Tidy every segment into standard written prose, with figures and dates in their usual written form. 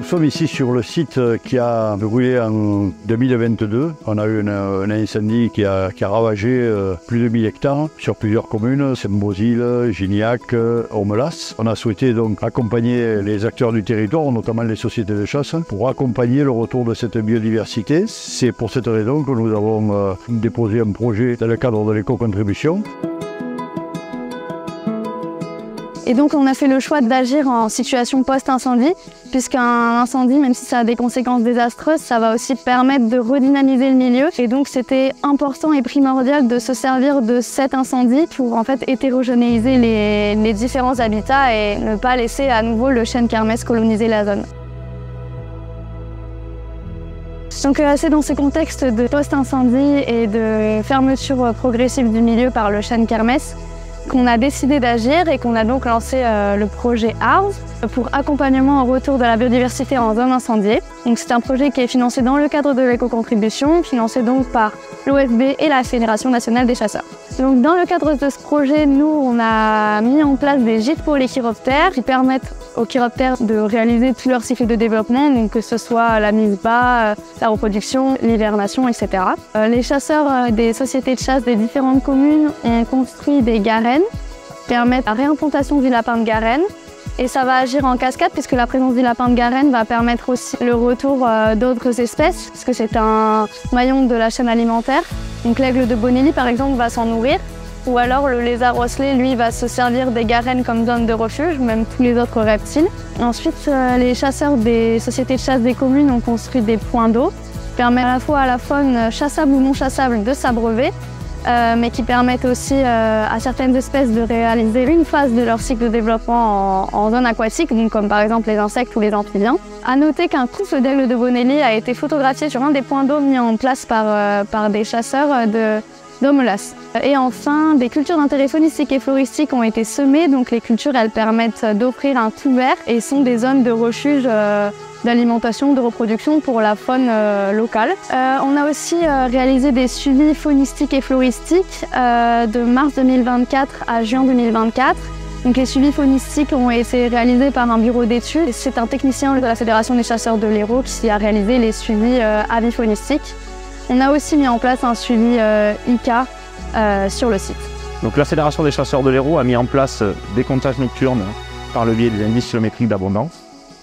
sommes ici sur le site qui a brûlé en 2022. On a eu un incendie qui a ravagé plus de 1000 hectares sur plusieurs communes, Saint-Beauzile, Gignac, Ormelas. On a souhaité donc accompagner les acteurs du territoire, notamment les sociétés de chasse, pour accompagner le retour de cette biodiversité. C'est pour cette raison que nous avons déposé un projet dans le cadre de l'éco-contribution. Et donc on a fait le choix d'agir en situation post-incendie, puisqu'un incendie, même si ça a des conséquences désastreuses, ça va aussi permettre de redynamiser le milieu. Et donc c'était important et primordial de se servir de cet incendie pour en fait hétérogénéiser les différents habitats et ne pas laisser à nouveau le chêne kermès coloniser la zone. Donc c'est dans ce contexte de post-incendie et de fermeture progressive du milieu par le chêne kermès qu'on a décidé d'agir et qu'on a donc lancé le projet ARS pour accompagnement au retour de la biodiversité en zone incendiée. C'est un projet qui est financé dans le cadre de l'éco-contribution, financé donc par l'OFB et la Fédération nationale des chasseurs. Donc dans le cadre de ce projet, nous on a mis en place des gîtes pour les chiroptères qui permettent aux chiroptères de réaliser tout leur cycle de développement, donc que ce soit la mise bas, la reproduction, l'hivernation, etc. Les chasseurs des sociétés de chasse des différentes communes ont construit des garennes qui permettent la réimplantation du lapin de garenne. Et ça va agir en cascade puisque la présence du lapin de garenne va permettre aussi le retour d'autres espèces, puisque c'est un maillon de la chaîne alimentaire. Donc l'aigle de Bonelli par exemple va s'en nourrir, ou alors le lézard osselet lui va se servir des garennes comme zone de refuge, même tous les autres reptiles. Ensuite les chasseurs des sociétés de chasse des communes ont construit des points d'eau qui permettent à la fois à la faune chassable ou non chassable de s'abreuver, mais qui permettent aussi à certaines espèces de réaliser une phase de leur cycle de développement en zone aquatique, donc comme par exemple les insectes ou les amphibiens. À noter qu'un couple d'aigle de Bonelli a été photographié sur un des points d'eau mis en place par des chasseurs d'Ormelas. Et enfin, des cultures d'intérêt faunistique et floristique ont été semées, donc les cultures elles permettent d'offrir un couvert et sont des zones de refuge d'alimentation, de reproduction pour la faune locale. On a aussi réalisé des suivis faunistiques et floristiques de mars 2024 à juin 2024. Donc les suivis faunistiques ont été réalisés par un bureau d'études. C'est un technicien de la Fédération des chasseurs de l'Hérault qui a réalisé les suivis avifaunistiques. On a aussi mis en place un suivi ICA sur le site. Donc la Fédération des chasseurs de l'Hérault a mis en place des comptages nocturnes par le biais des indices kilométriques d'abondance.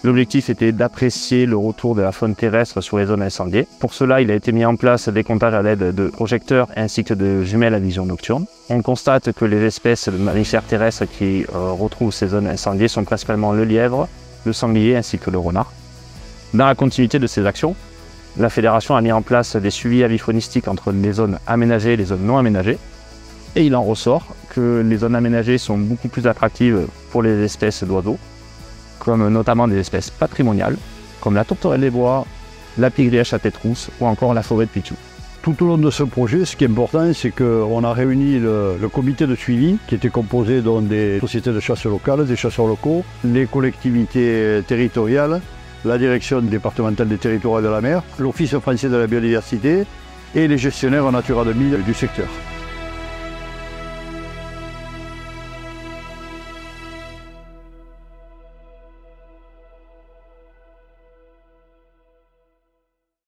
L'objectif était d'apprécier le retour de la faune terrestre sur les zones incendiées. Pour cela, il a été mis en place des comptages à l'aide de projecteurs ainsi que de jumelles à vision nocturne. On constate que les espèces de mammifères terrestres qui retrouvent ces zones incendiées sont principalement le lièvre, le sanglier ainsi que le renard. Dans la continuité de ces actions, la Fédération a mis en place des suivis avifaunistiques entre les zones aménagées et les zones non aménagées. Et il en ressort que les zones aménagées sont beaucoup plus attractives pour les espèces d'oiseaux, comme notamment des espèces patrimoniales, comme la tourterelle des bois, la pie-grièche à tête rousse ou encore la forêt de pitchou. Tout au long de ce projet, ce qui est important, c'est qu'on a réuni le comité de suivi qui était composé des sociétés de chasse locales, des chasseurs locaux, les collectivités territoriales, la direction départementale des territoires et de la mer, l'Office français de la biodiversité et les gestionnaires en Natura 2000 du secteur.